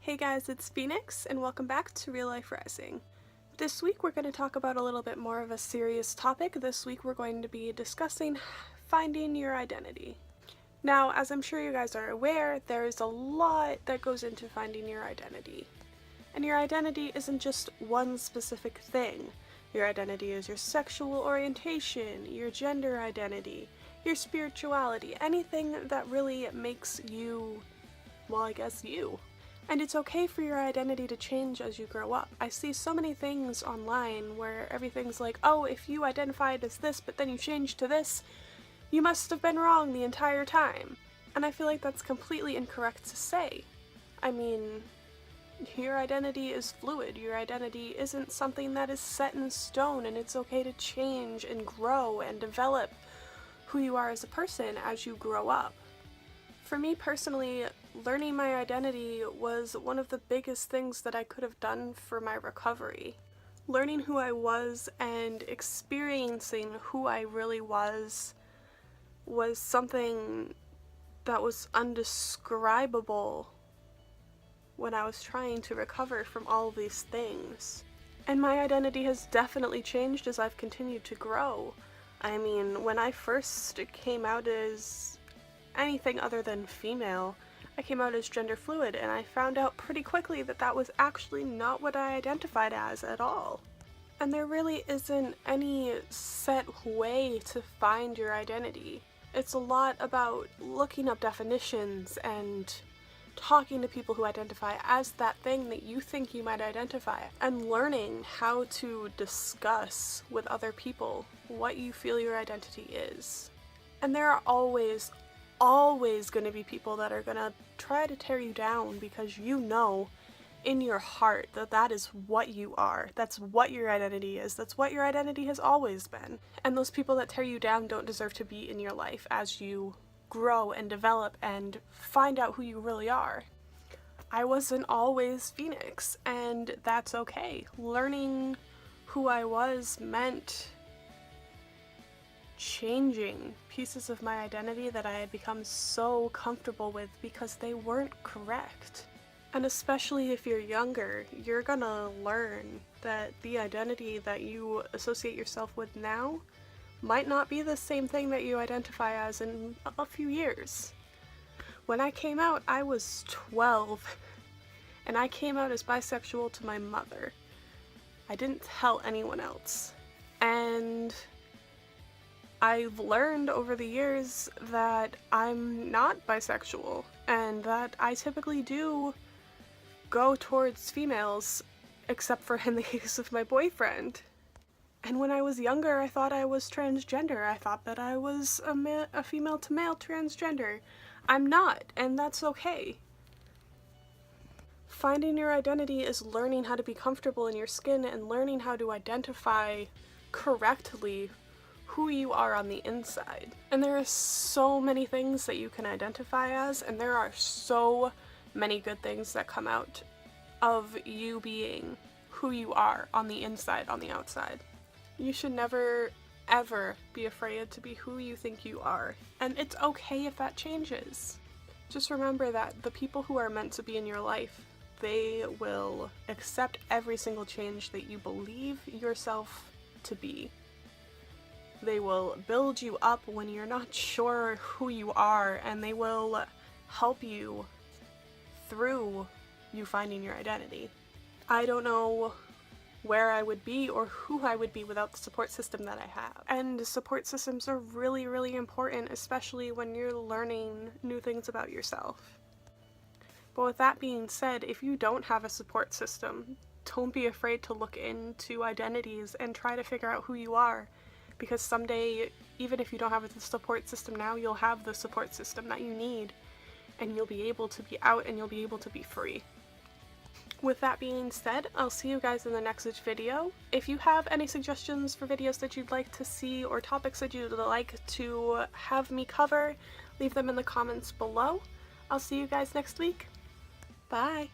Hey guys, it's Phoenix, and welcome back to Real Life Rising. This week we're going to talk about a little bit more of a serious topic. This week we're going to be discussing finding your identity. Now, as I'm sure you guys are aware, there's a lot that goes into finding your identity. And your identity isn't just one specific thing. Your identity is your sexual orientation, your gender identity, your spirituality, anything that really makes you, well, I guess you. And it's okay for your identity to change as you grow up. I see so many things online where everything's like, oh, if you identified as this but then you changed to this, you must have been wrong the entire time. And I feel like that's completely incorrect to say. I mean, your identity is fluid. Your identity isn't something that is set in stone, and it's okay to change and grow and develop who you are as a person as you grow up. For me personally, learning my identity was one of the biggest things that I could have done for my recovery. Learning who I was and experiencing who I really was something that was undescribable when I was trying to recover from all of these things. And my identity has definitely changed as I've continued to grow. I mean, when I first came out as anything other than female, I came out as gender fluid, and I found out pretty quickly that that was actually not what I identified as at all. And there really isn't any set way to find your identity. It's a lot about looking up definitions and talking to people who identify as that thing that you think you might identify, and learning how to discuss with other people what you feel your identity is. And there are always going to be people that are going to try to tear you down because you know in your heart that that is what you are. That's what your identity is. That's what your identity has always been. And those people that tear you down don't deserve to be in your life as you grow and develop and find out who you really are. I wasn't always Phoenix, and that's okay. Learning who I was meant changing pieces of my identity that I had become so comfortable with because they weren't correct. And especially if you're younger, you're gonna learn that the identity that you associate yourself with now might not be the same thing that you identify as in a few years. When I came out, I was 12, and I came out as bisexual to my mother. I didn't tell anyone else. And I've learned over the years that I'm not bisexual, and that I typically do go towards females, except for in the case of my boyfriend. And when I was younger, I thought I was transgender. I thought that I was a female to male transgender. I'm not, and that's okay. Finding your identity is learning how to be comfortable in your skin and learning how to identify correctly who you are on the inside. And there are so many things that you can identify as, and there are so many good things that come out of you being who you are on the inside, on the outside. You should never, ever be afraid to be who you think you are. And it's okay if that changes. Just remember that the people who are meant to be in your life, they will accept every single change that you believe yourself to be. They will build you up when you're not sure who you are, and they will help you through you finding your identity. I don't know where I would be or who I would be without the support system that I have. And support systems are really, really important, especially when you're learning new things about yourself. But with that being said, if you don't have a support system, don't be afraid to look into identities and try to figure out who you are. Because someday, even if you don't have the support system now, you'll have the support system that you need, and you'll be able to be out and you'll be able to be free. With that being said, I'll see you guys in the next video. If you have any suggestions for videos that you'd like to see or topics that you'd like to have me cover, leave them in the comments below. I'll see you guys next week. Bye!